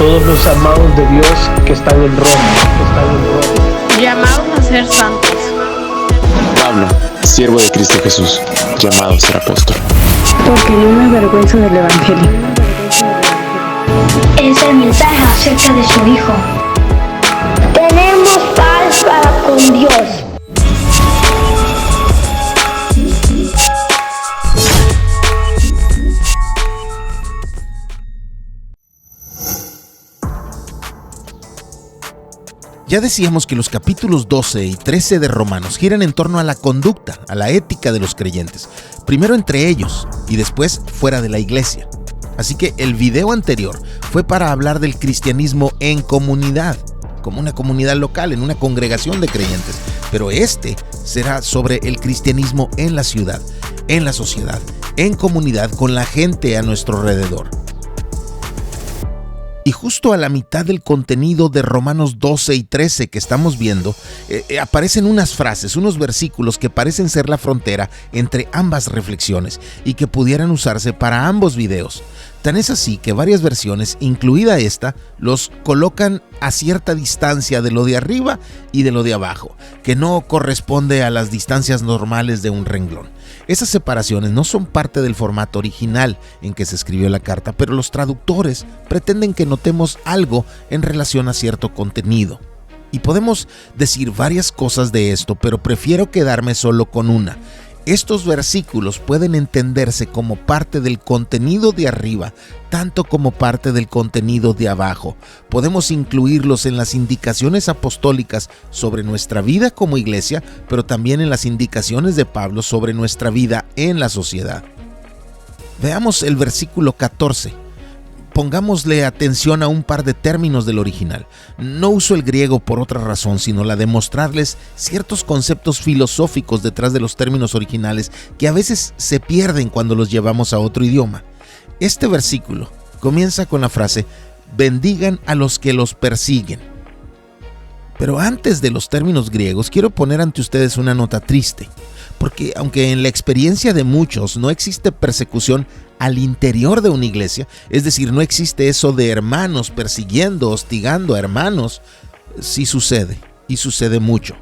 todos los amados de Dios que están en Roma, llamados a ser santos. Pablo, siervo de Cristo Jesús, llamado a ser apóstol. Porque no me avergüenzo del Evangelio. Es el mensaje acerca de su Hijo. Tenemos paz para con Dios. Ya decíamos que los capítulos 12 y 13 de Romanos giran en torno a la conducta, a la ética de los creyentes, primero entre ellos y después fuera de la iglesia. Así que el video anterior fue para hablar del cristianismo en comunidad, como una comunidad local, en una congregación de creyentes, pero este será sobre el cristianismo en la ciudad, en la sociedad, en comunidad con la gente a nuestro alrededor. Y justo a la mitad del contenido de Romanos 12 y 13 que estamos viendo, aparecen unas frases, unos versículos que parecen ser la frontera entre ambas reflexiones y que pudieran usarse para ambos videos. Tan es así que varias versiones, incluida esta, los colocan a cierta distancia de lo de arriba y de lo de abajo, que no corresponde a las distancias normales de un renglón. Esas separaciones no son parte del formato original en que se escribió la carta, pero los traductores pretenden que notemos algo en relación a cierto contenido. Y podemos decir varias cosas de esto, pero prefiero quedarme solo con una. Estos versículos pueden entenderse como parte del contenido de arriba, tanto como parte del contenido de abajo. Podemos incluirlos en las indicaciones apostólicas sobre nuestra vida como iglesia, pero también en las indicaciones de Pablo sobre nuestra vida en la sociedad. Veamos el versículo 14. Pongámosle atención a un par de términos del original. No uso el griego por otra razón, sino la de mostrarles ciertos conceptos filosóficos detrás de los términos originales que a veces se pierden cuando los llevamos a otro idioma. Este versículo comienza con la frase: bendigan a los que los persiguen. Pero antes de los términos griegos, quiero poner ante ustedes una nota triste, porque aunque en la experiencia de muchos no existe persecución al interior de una iglesia, es decir, no existe eso de hermanos persiguiendo, hostigando a hermanos, sí sucede, y sucede mucho.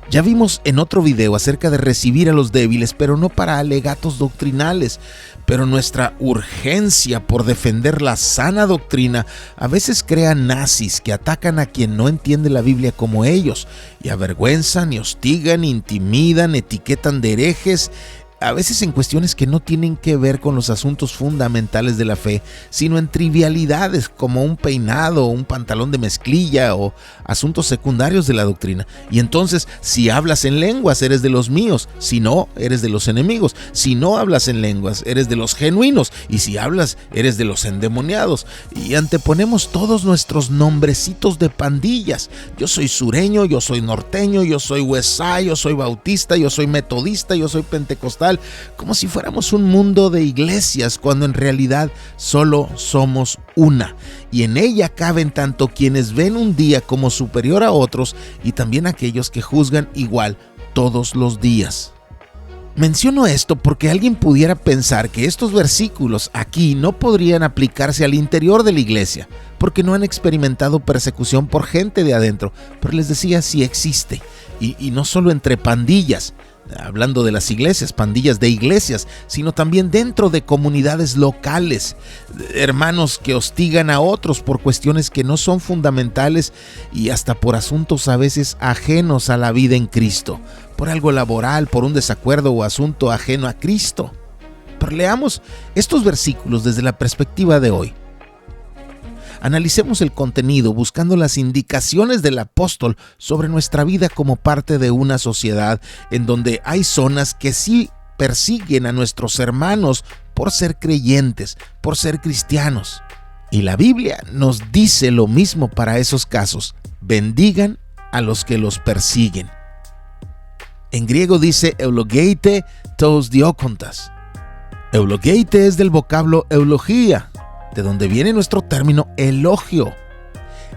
Ya vimos en otro video acerca de recibir a los débiles, pero no para alegatos doctrinales. Pero nuestra urgencia por defender la sana doctrina a veces crea nazis que atacan a quien no entiende la Biblia como ellos, y avergüenzan y hostigan, intimidan, etiquetan de herejes, a veces en cuestiones que no tienen que ver con los asuntos fundamentales de la fe, sino en trivialidades como un peinado, un pantalón de mezclilla o asuntos secundarios de la doctrina. Y entonces, si hablas en lenguas, eres de los míos; si no, eres de los enemigos; si no hablas en lenguas, eres de los genuinos; y si hablas, eres de los endemoniados. Y anteponemos todos nuestros nombrecitos de pandillas. Yo soy sureño, yo soy norteño, yo soy Westside, yo soy bautista, yo soy metodista, yo soy pentecostal, como si fuéramos un mundo de iglesias, cuando en realidad solo somos una, y en ella caben tanto quienes ven un día como superior a otros y también aquellos que juzgan igual todos los días. Menciono esto porque alguien pudiera pensar que estos versículos aquí no podrían aplicarse al interior de la iglesia, porque no han experimentado persecución por gente de adentro, pero les decía, sí existe, y no solo entre pandillas, hablando de las iglesias, pandillas de iglesias, sino también dentro de comunidades locales, hermanos que hostigan a otros por cuestiones que no son fundamentales y hasta por asuntos a veces ajenos a la vida en Cristo, por algo laboral, por un desacuerdo o asunto ajeno a Cristo. Pero leamos estos versículos desde la perspectiva de hoy. Analicemos el contenido buscando las indicaciones del apóstol sobre nuestra vida como parte de una sociedad en donde hay zonas que sí persiguen a nuestros hermanos por ser creyentes, por ser cristianos. Y la Biblia nos dice lo mismo para esos casos: bendigan a los que los persiguen. En griego dice eulogeite tos diókontas. Eulogeite es del vocablo eulogía, de donde viene nuestro término elogio.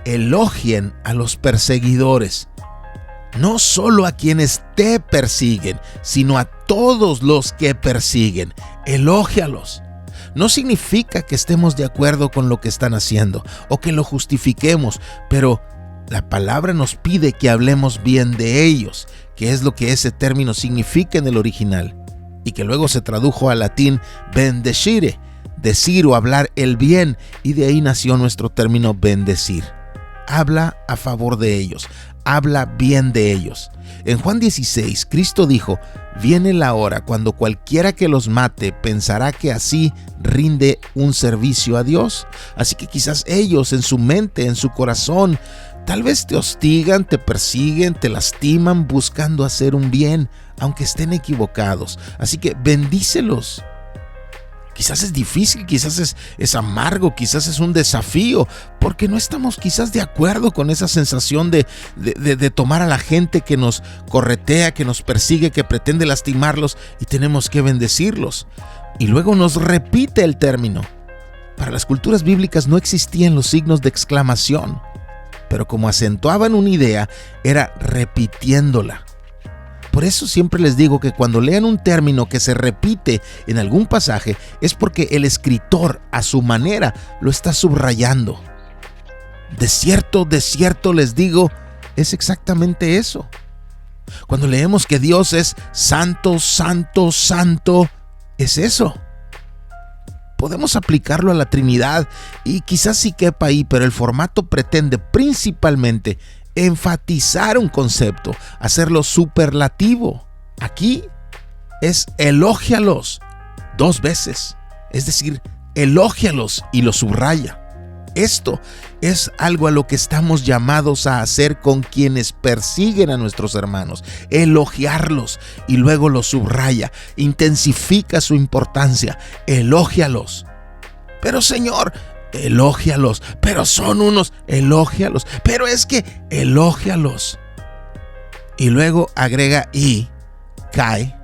Elogien a los perseguidores, no solo a quienes te persiguen, sino a todos los que persiguen. Elógialos. No significa que estemos de acuerdo con lo que están haciendo o que lo justifiquemos, pero la palabra nos pide que hablemos bien de ellos, que es lo que ese término significa en el original, y que luego se tradujo al latín bendecire, decir o hablar el bien, y de ahí nació nuestro término bendecir. Habla a favor de ellos, habla bien de ellos. En Juan 16, Cristo dijo: viene la hora cuando cualquiera que los mate pensará que así rinde un servicio a Dios. Así que quizás ellos en su mente, en su corazón, tal vez te hostigan, te persiguen, te lastiman buscando hacer un bien, aunque estén equivocados. Así que bendícelos. Quizás es difícil, quizás es amargo, quizás es un desafío, porque no estamos quizás de acuerdo con esa sensación de tomar a la gente que nos corretea, que nos persigue, que pretende lastimarlos, y tenemos que bendecirlos. Y luego nos repite el término. Para las culturas bíblicas no existían los signos de exclamación, pero como acentuaban una idea, era repitiéndola. Por eso siempre les digo que cuando lean un término que se repite en algún pasaje, es porque el escritor, a su manera, lo está subrayando. De cierto les digo, es exactamente eso. Cuando leemos que Dios es santo, santo, santo, es eso. Podemos aplicarlo a la Trinidad y quizás sí quepa ahí, pero el formato pretende principalmente enfatizar un concepto, hacerlo superlativo. Aquí es elógialos 2 veces, es decir, elógialos y lo subraya. Esto es algo a lo que estamos llamados a hacer con quienes persiguen a nuestros hermanos, elogiarlos, y luego los subraya, intensifica su importancia, elógialos. Pero Señor, elógialos, pero son unos, elógialos, pero es que elógialos. Y luego agrega y, cae,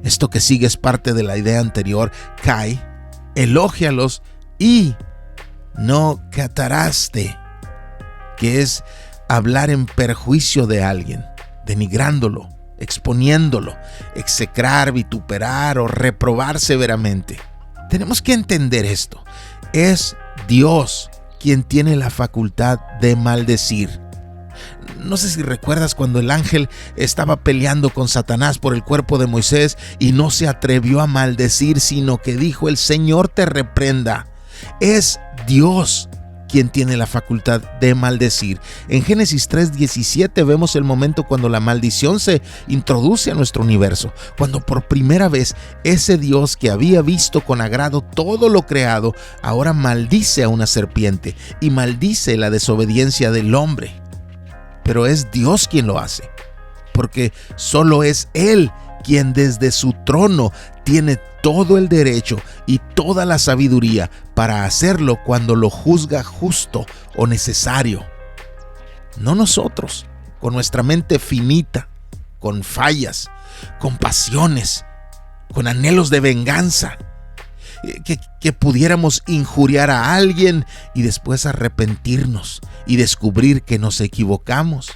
esto que sigue es parte de la idea anterior, cae, elógialos y no cataraste, que es hablar en perjuicio de alguien, denigrándolo, exponiéndolo, execrar, vituperar o reprobar severamente. Tenemos que entender esto. Es Dios quien tiene la facultad de maldecir. No sé si recuerdas cuando el ángel estaba peleando con Satanás por el cuerpo de Moisés y no se atrevió a maldecir, sino que dijo: el Señor te reprenda. Es Dios quien tiene la facultad de maldecir. En Génesis 3:17 vemos el momento cuando la maldición se introduce a nuestro universo, cuando por primera vez ese Dios que había visto con agrado todo lo creado, ahora maldice a una serpiente y maldice la desobediencia del hombre. Pero es Dios quien lo hace, porque solo es Él quien desde su trono tiene todo el derecho y toda la sabiduría para hacerlo cuando lo juzga justo o necesario. No nosotros, con nuestra mente finita, con fallas, con pasiones, con anhelos de venganza, que pudiéramos injuriar a alguien y después arrepentirnos y descubrir que nos equivocamos.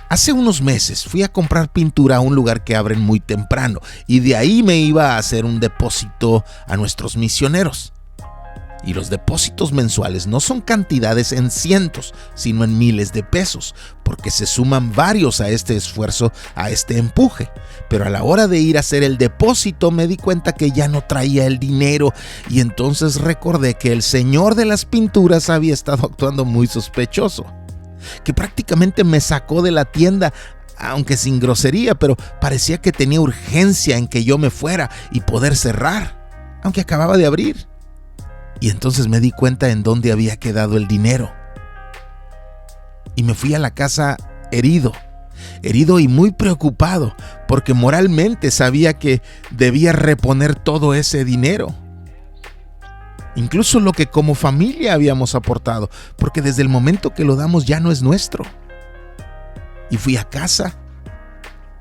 Hace unos meses fui a comprar pintura a un lugar que abren muy temprano y de ahí me iba a hacer un depósito a nuestros misioneros. Y los depósitos mensuales no son cantidades en cientos, sino en miles de pesos, porque se suman varios a este esfuerzo, a este empuje. Pero a la hora de ir a hacer el depósito me di cuenta que ya no traía el dinero y entonces recordé que el señor de las pinturas había estado actuando muy sospechoso, que prácticamente me sacó de la tienda, aunque sin grosería, pero parecía que tenía urgencia en que yo me fuera y poder cerrar, aunque acababa de abrir. Y entonces me di cuenta en dónde había quedado el dinero. Y me fui a la casa herido y muy preocupado, porque moralmente sabía que debía reponer todo ese dinero. Incluso lo que como familia habíamos aportado, porque desde el momento que lo damos ya no es nuestro. Y fui a casa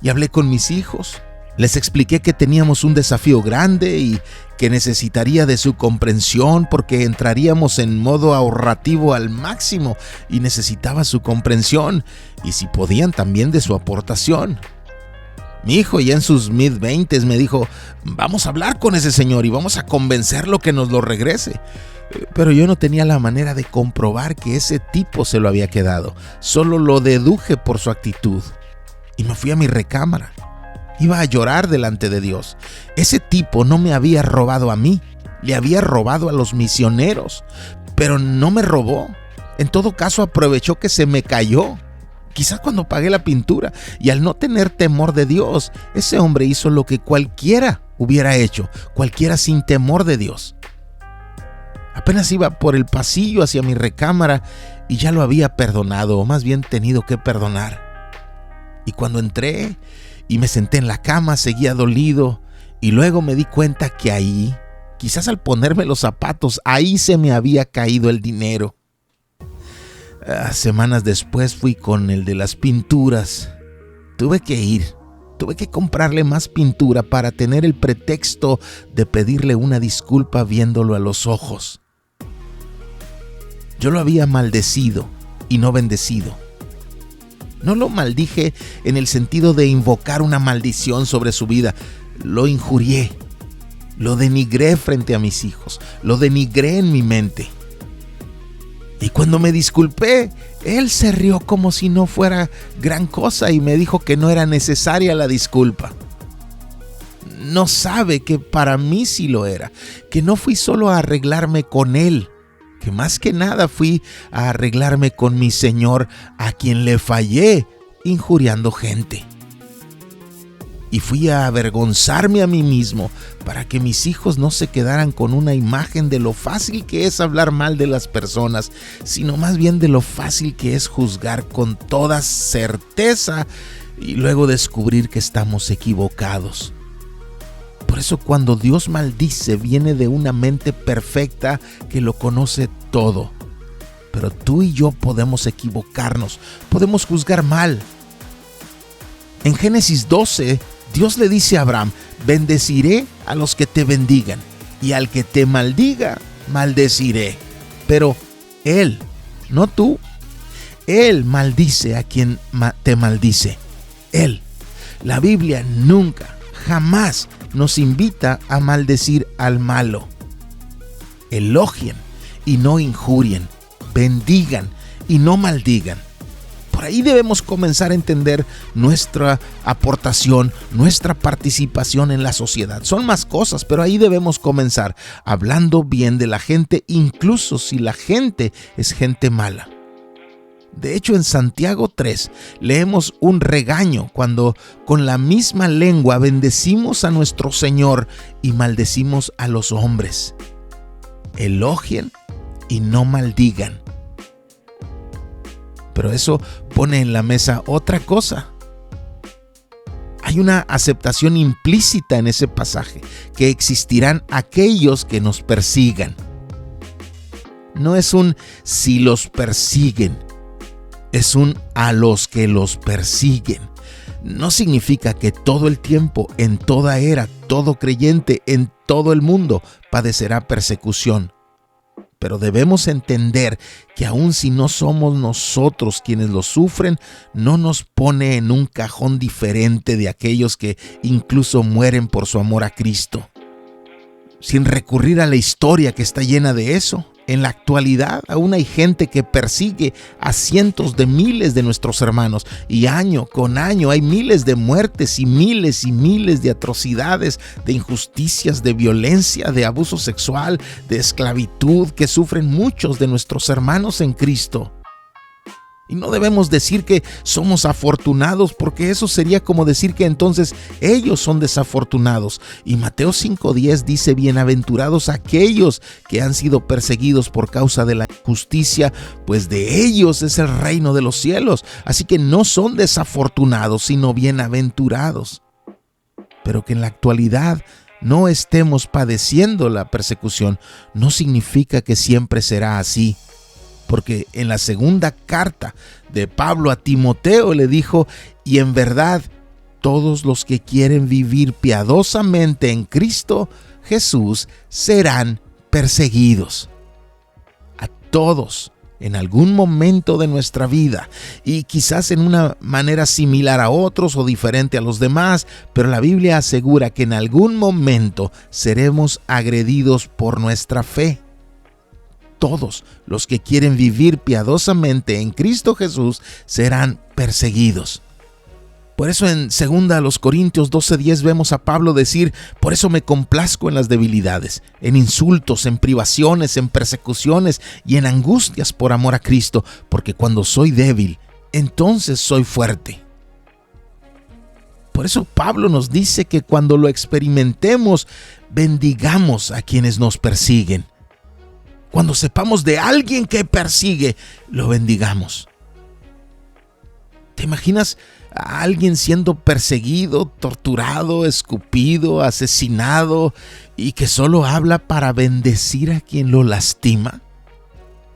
y hablé con mis hijos. Les expliqué que teníamos un desafío grande y que necesitaría de su comprensión porque entraríamos en modo ahorrativo al máximo y necesitaba su comprensión y si podían también de su aportación. Mi hijo, ya en sus mid-20s, me dijo: vamos a hablar con ese señor y vamos a convencerlo que nos lo regrese. Pero yo no tenía la manera de comprobar que ese tipo se lo había quedado. Solo lo deduje por su actitud. Y me fui a mi recámara. Iba a llorar delante de Dios. Ese tipo no me había robado a mí, le había robado a los misioneros. Pero no me robó. En todo caso, aprovechó que se me cayó. Quizás cuando pagué la pintura, y al no tener temor de Dios, ese hombre hizo lo que cualquiera hubiera hecho, cualquiera sin temor de Dios. Apenas iba por el pasillo hacia mi recámara y ya lo había perdonado, o más bien tenido que perdonar. Y cuando entré y me senté en la cama, seguía dolido, y luego me di cuenta que ahí, quizás al ponerme los zapatos, ahí se me había caído el dinero. Semanas después fui con el de las pinturas. Tuve que comprarle más pintura para tener el pretexto de pedirle una disculpa viéndolo a los ojos. Yo lo había maldecido y no bendecido. No lo maldije en el sentido de invocar una maldición sobre su vida. Lo injurié, lo denigré frente a mis hijos, lo denigré en mi mente. Y cuando me disculpé, él se rió como si no fuera gran cosa y me dijo que no era necesaria la disculpa. No sabe que para mí sí lo era, que no fui solo a arreglarme con él, que más que nada fui a arreglarme con mi Señor, a quien le fallé injuriando gente. Y fui a avergonzarme a mí mismo para que mis hijos no se quedaran con una imagen de lo fácil que es hablar mal de las personas, sino más bien de lo fácil que es juzgar con toda certeza y luego descubrir que estamos equivocados. Por eso cuando Dios maldice, viene de una mente perfecta que lo conoce todo. Pero tú y yo podemos equivocarnos, podemos juzgar mal. En Génesis 12, Dios le dice a Abraham: bendeciré a los que te bendigan, y al que te maldiga, maldeciré. Pero él, no tú, él maldice a quien te maldice. Él. La Biblia nunca, jamás nos invita a maldecir al malo. Elogien y no injurien, bendigan y no maldigan. Por ahí debemos comenzar a entender nuestra aportación, nuestra participación en la sociedad. Son más cosas, pero ahí debemos comenzar hablando bien de la gente, incluso si la gente es gente mala. De hecho, en Santiago 3 leemos un regaño cuando con la misma lengua bendecimos a nuestro Señor y maldecimos a los hombres. Elogien y no maldigan. Pero eso pone en la mesa otra cosa. Hay una aceptación implícita en ese pasaje, que existirán aquellos que nos persigan. No es un si los persiguen, es un a los que los persiguen. No significa que todo el tiempo, en toda era, todo creyente en todo el mundo padecerá persecución. Pero debemos entender que aun si no somos nosotros quienes lo sufren, no nos pone en un cajón diferente de aquellos que incluso mueren por su amor a Cristo. Sin recurrir a la historia que está llena de eso, en la actualidad aún hay gente que persigue a cientos de miles de nuestros hermanos y año con año hay miles de muertes y miles de atrocidades, de injusticias, de violencia, de abuso sexual, de esclavitud que sufren muchos de nuestros hermanos en Cristo. Y no debemos decir que somos afortunados, porque eso sería como decir que entonces ellos son desafortunados. Y Mateo 5:10 dice: bienaventurados aquellos que han sido perseguidos por causa de la justicia, pues de ellos es el reino de los cielos. Así que no son desafortunados, sino bienaventurados. Pero que en la actualidad no estemos padeciendo la persecución no significa que siempre será así. Porque en la segunda carta de Pablo a Timoteo le dijo: y en verdad, todos los que quieren vivir piadosamente en Cristo Jesús serán perseguidos. A todos en algún momento de nuestra vida, y quizás en una manera similar a otros o diferente a los demás, pero la Biblia asegura que en algún momento seremos agredidos por nuestra fe. Todos los que quieren vivir piadosamente en Cristo Jesús serán perseguidos. Por eso en 2 Corintios 12:10 vemos a Pablo decir: por eso me complazco en las debilidades, en insultos, en privaciones, en persecuciones y en angustias por amor a Cristo, porque cuando soy débil, entonces soy fuerte. Por eso Pablo nos dice que cuando lo experimentemos, bendigamos a quienes nos persiguen. Cuando sepamos de alguien que persigue, lo bendigamos. ¿Te imaginas a alguien siendo perseguido, torturado, escupido, asesinado y que solo habla para bendecir a quien lo lastima?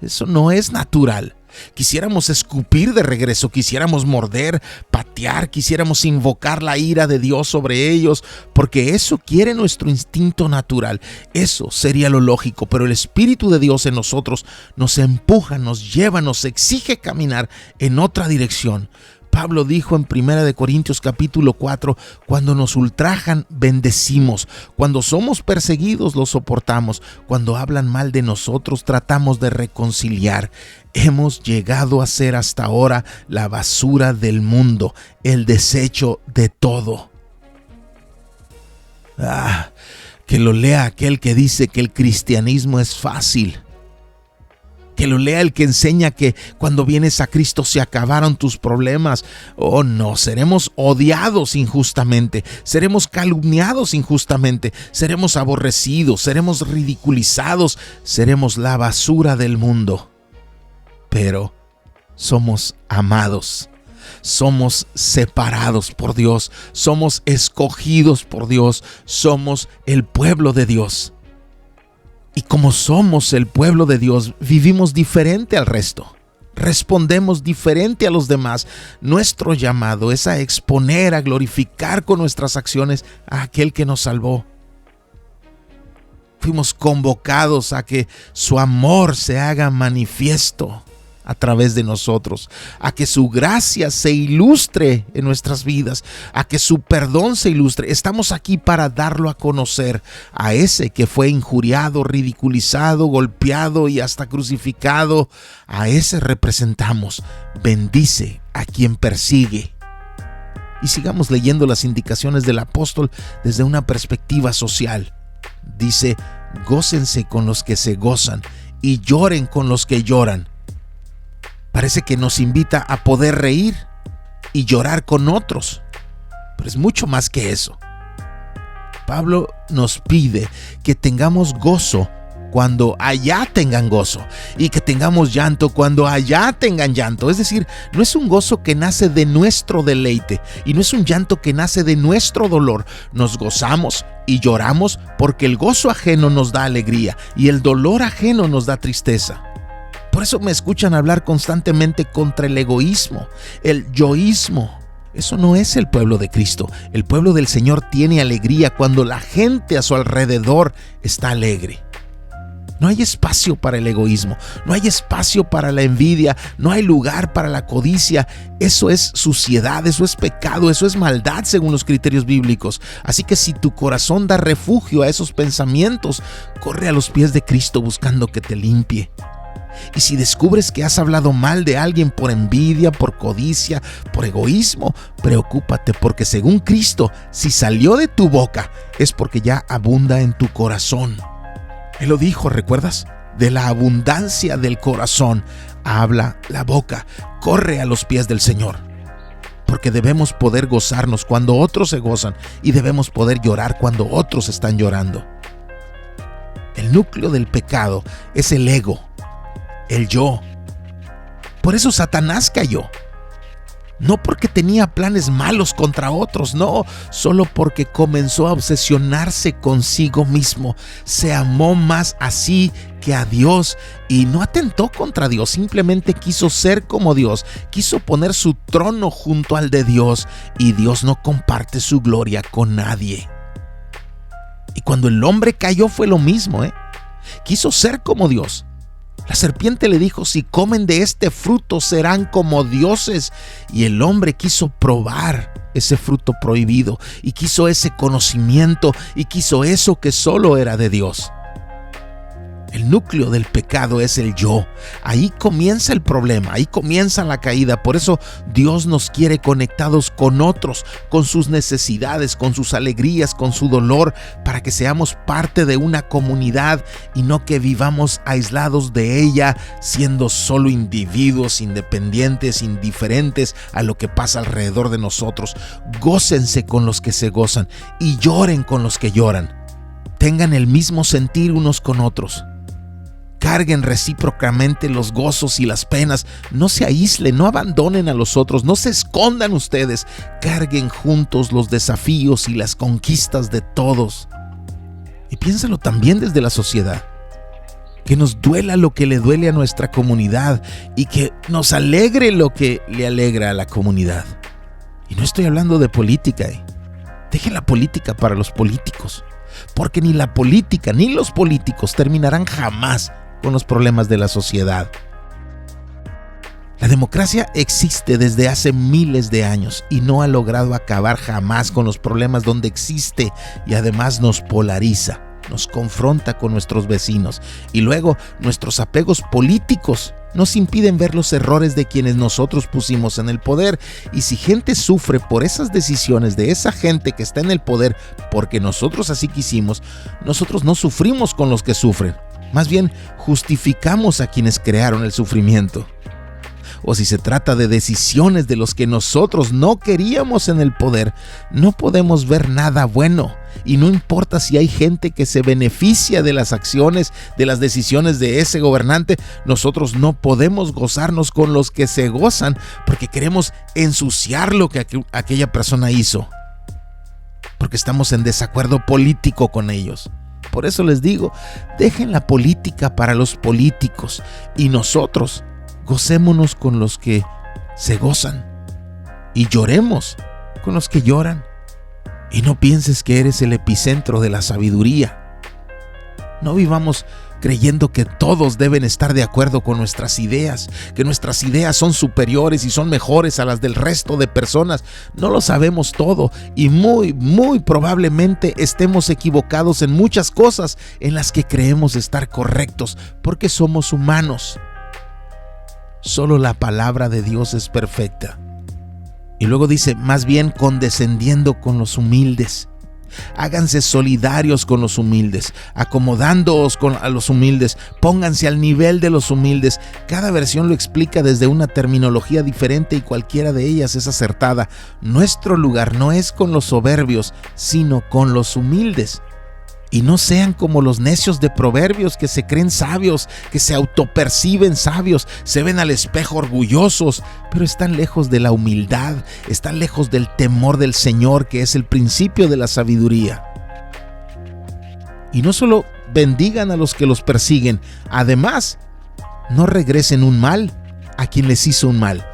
Eso no es natural. Quisiéramos escupir de regreso, quisiéramos morder, patear, quisiéramos invocar la ira de Dios sobre ellos, porque eso quiere nuestro instinto natural. Eso sería lo lógico, pero el Espíritu de Dios en nosotros nos empuja, nos lleva, nos exige caminar en otra dirección. Pablo dijo en 1 Corintios capítulo 4, cuando nos ultrajan, bendecimos. Cuando somos perseguidos, los soportamos. Cuando hablan mal de nosotros, tratamos de reconciliar. Hemos llegado a ser hasta ahora la basura del mundo, el desecho de todo. Que lo lea aquel que dice que el cristianismo es fácil. Que lo lea el que enseña que cuando vienes a Cristo se acabaron tus problemas. Oh no, seremos odiados injustamente, seremos calumniados injustamente, seremos aborrecidos, seremos ridiculizados, seremos la basura del mundo. Pero somos amados, somos separados por Dios, somos escogidos por Dios, somos el pueblo de Dios. Y como somos el pueblo de Dios, vivimos diferente al resto. Respondemos diferente a los demás. Nuestro llamado es a exponer, a glorificar con nuestras acciones a aquel que nos salvó. Fuimos convocados a que su amor se haga manifiesto a través de nosotros, a que su gracia se ilustre en nuestras vidas, a que su perdón se ilustre. Estamos aquí para darlo a conocer a ese que fue injuriado, ridiculizado, golpeado y hasta crucificado. A ese representamos. Bendice a quien persigue. Y sigamos leyendo las indicaciones del apóstol desde una perspectiva social. Dice: gócense con los que se gozan y lloren con los que lloran. Parece que nos invita a poder reír y llorar con otros, pero es mucho más que eso. Pablo nos pide que tengamos gozo cuando allá tengan gozo y que tengamos llanto cuando allá tengan llanto. Es decir, no es un gozo que nace de nuestro deleite y no es un llanto que nace de nuestro dolor. Nos gozamos y lloramos porque el gozo ajeno nos da alegría y el dolor ajeno nos da tristeza. Por eso me escuchan hablar constantemente contra el egoísmo, el yoísmo. Eso no es el pueblo de Cristo. El pueblo del Señor tiene alegría cuando la gente a su alrededor está alegre. No hay espacio para el egoísmo, no hay espacio para la envidia, no hay lugar para la codicia. Eso es suciedad, eso es pecado, eso es maldad según los criterios bíblicos. Así que si tu corazón da refugio a esos pensamientos, corre a los pies de Cristo buscando que te limpie. Y si descubres que has hablado mal de alguien por envidia, por codicia, por egoísmo, preocúpate, porque según Cristo, si salió de tu boca, es porque ya abunda en tu corazón. Él lo dijo, ¿recuerdas? De la abundancia del corazón habla la boca. Corre a los pies del Señor, porque debemos poder gozarnos cuando otros se gozan y debemos poder llorar cuando otros están llorando. El núcleo del pecado es el ego, el yo. Por eso Satanás cayó. No porque tenía planes malos contra otros, no, solo porque comenzó a obsesionarse consigo mismo. Se amó más a sí que a Dios y no atentó contra Dios, simplemente quiso ser como Dios, quiso poner su trono junto al de Dios y Dios no comparte su gloria con nadie. Y cuando el hombre cayó fue lo mismo, quiso ser como Dios. La serpiente le dijo: si comen de este fruto serán como dioses. Y el hombre quiso probar ese fruto prohibido y quiso ese conocimiento y quiso eso que solo era de Dios. El núcleo del pecado es el yo. Ahí comienza el problema, ahí comienza la caída. Por eso Dios nos quiere conectados con otros, con sus necesidades, con sus alegrías, con su dolor, para que seamos parte de una comunidad y no que vivamos aislados de ella, siendo solo individuos independientes, indiferentes a lo que pasa alrededor de nosotros. Gócense con los que se gozan y lloren con los que lloran. Tengan el mismo sentir unos con otros. Carguen recíprocamente los gozos y las penas. No se aíslen, no abandonen a los otros, no se escondan ustedes. Carguen juntos los desafíos y las conquistas de todos. Y piénsalo también desde la sociedad. Que nos duela lo que le duele a nuestra comunidad y que nos alegre lo que le alegra a la comunidad. Y no estoy hablando de política. Dejen la política para los políticos. Porque ni la política ni los políticos terminarán jamás con los problemas de la sociedad. La democracia existe desde hace miles de años y no ha logrado acabar jamás con los problemas donde existe, y además nos polariza, nos confronta con nuestros vecinos, y luego nuestros apegos políticos nos impiden ver los errores de quienes nosotros pusimos en el poder. Y si gente sufre por esas decisiones de esa gente que está en el poder porque nosotros así quisimos, nosotros no sufrimos con los que sufren. Más bien justificamos a quienes crearon el sufrimiento. O si se trata de decisiones de los que nosotros no queríamos en el poder, no podemos ver nada bueno. Y no importa si hay gente que se beneficia de las acciones, de las decisiones de ese gobernante, nosotros no podemos gozarnos con los que se gozan porque queremos ensuciar lo que aquella persona hizo. Porque estamos en desacuerdo político con ellos. Por eso les digo, dejen la política para los políticos y nosotros gocémonos con los que se gozan y lloremos con los que lloran. Y no pienses que eres el epicentro de la sabiduría. No vivamos creyendo que todos deben estar de acuerdo con nuestras ideas, que nuestras ideas son superiores y son mejores a las del resto de personas. No lo sabemos todo y muy probablemente estemos equivocados en muchas cosas en las que creemos estar correctos, porque somos humanos. Solo la palabra de Dios es perfecta. Y luego dice, más bien condescendiendo con los humildes. Háganse solidarios con los humildes, acomodándoos a los humildes, pónganse al nivel de los humildes. Cada versión lo explica desde una terminología diferente y cualquiera de ellas es acertada. Nuestro lugar no es con los soberbios, sino con los humildes. Y no sean como los necios de Proverbios que se creen sabios, que se autoperciben sabios, se ven al espejo orgullosos, pero están lejos de la humildad, están lejos del temor del Señor, que es el principio de la sabiduría. Y no solo bendigan a los que los persiguen, además, no regresen un mal a quien les hizo un mal.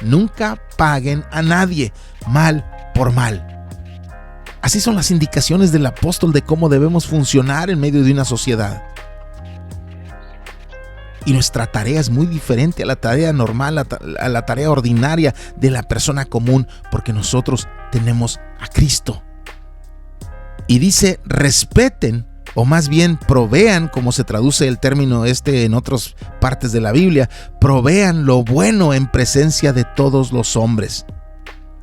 Nunca paguen a nadie mal por mal. Así son las indicaciones del apóstol de cómo debemos funcionar en medio de una sociedad. Y nuestra tarea es muy diferente a la tarea normal, a la tarea ordinaria de la persona común, porque nosotros tenemos a Cristo. Y dice, respeten, o más bien provean, como se traduce el término en otras partes de la Biblia, provean lo bueno en presencia de todos los hombres.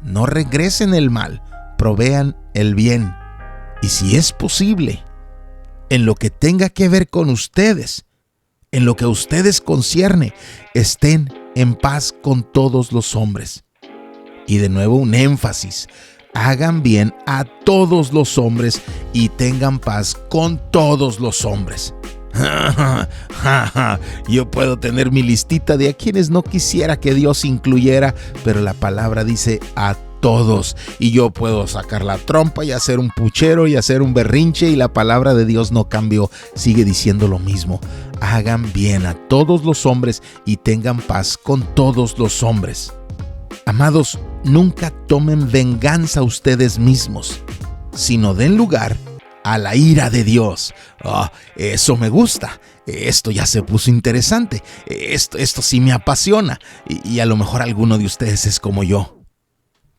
No regresen el mal, provean el bien. Y si es posible, en lo que tenga que ver con ustedes, en lo que a ustedes concierne, estén en paz con todos los hombres. Y de nuevo un énfasis, hagan bien a todos los hombres y tengan paz con todos los hombres. Yo puedo tener mi listita de a quienes no quisiera que Dios incluyera, pero la palabra dice a todos, y yo puedo sacar la trompa y hacer un puchero y hacer un berrinche, y la palabra de Dios no cambió, sigue diciendo lo mismo. Hagan bien a todos los hombres y tengan paz con todos los hombres. Amados, nunca tomen venganza ustedes mismos, sino den lugar a la ira de Dios. Eso me gusta. esto ya se puso interesante, esto sí me apasiona, y a lo mejor alguno de ustedes es como yo,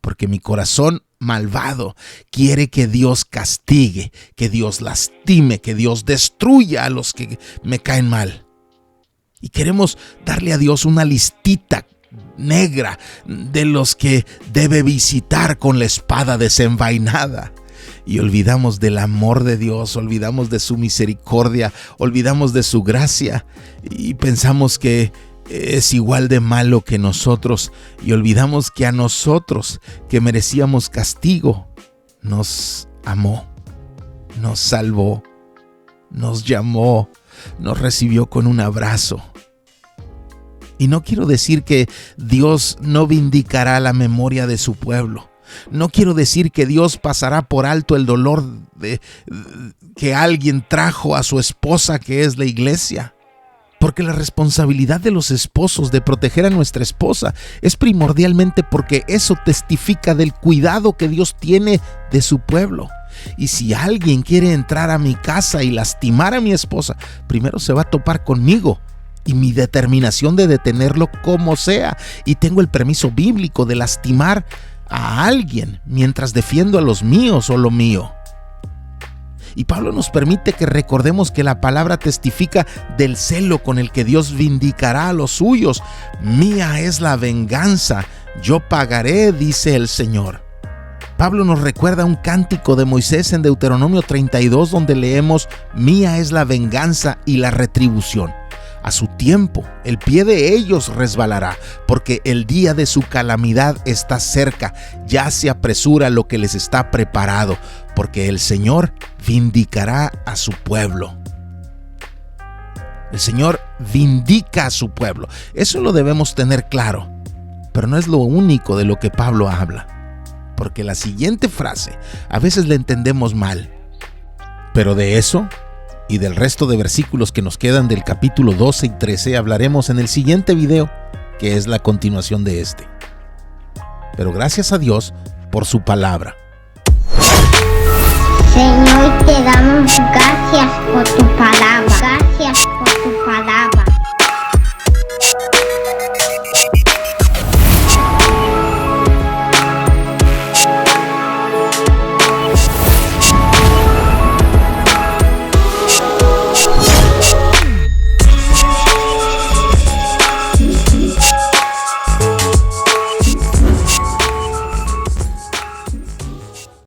porque mi corazón malvado quiere que Dios castigue, que Dios lastime, que Dios destruya a los que me caen mal. Y queremos darle a Dios una listita negra de los que debe visitar con la espada desenvainada. Y olvidamos del amor de Dios, olvidamos de su misericordia, olvidamos de su gracia y pensamos que es igual de malo que nosotros, y olvidamos que a nosotros, que merecíamos castigo, nos amó, nos salvó, nos llamó, nos recibió con un abrazo. Y no quiero decir que Dios no vindicará la memoria de su pueblo. No quiero decir que Dios pasará por alto el dolor que alguien trajo a su esposa, que es la iglesia. Porque la responsabilidad de los esposos de proteger a nuestra esposa es primordialmente porque eso testifica del cuidado que Dios tiene de su pueblo. Y si alguien quiere entrar a mi casa y lastimar a mi esposa, primero se va a topar conmigo y mi determinación de detenerlo como sea. Y tengo el permiso bíblico de lastimar a alguien mientras defiendo a los míos o lo mío. Y Pablo nos permite que recordemos que la palabra testifica del celo con el que Dios vindicará a los suyos. Mía es la venganza, yo pagaré, dice el Señor. Pablo nos recuerda un cántico de Moisés en Deuteronomio 32, donde leemos: mía es la venganza y la retribución. A su tiempo, el pie de ellos resbalará, porque el día de su calamidad está cerca. Ya se apresura lo que les está preparado, porque el Señor vindicará a su pueblo. El Señor vindica a su pueblo. Eso lo debemos tener claro. Pero no es lo único de lo que Pablo habla, porque la siguiente frase a veces la entendemos mal. Pero de eso y del resto de versículos que nos quedan del capítulo 12 y 13 hablaremos en el siguiente video, que es la continuación de este. Pero gracias a Dios por su palabra. Señor.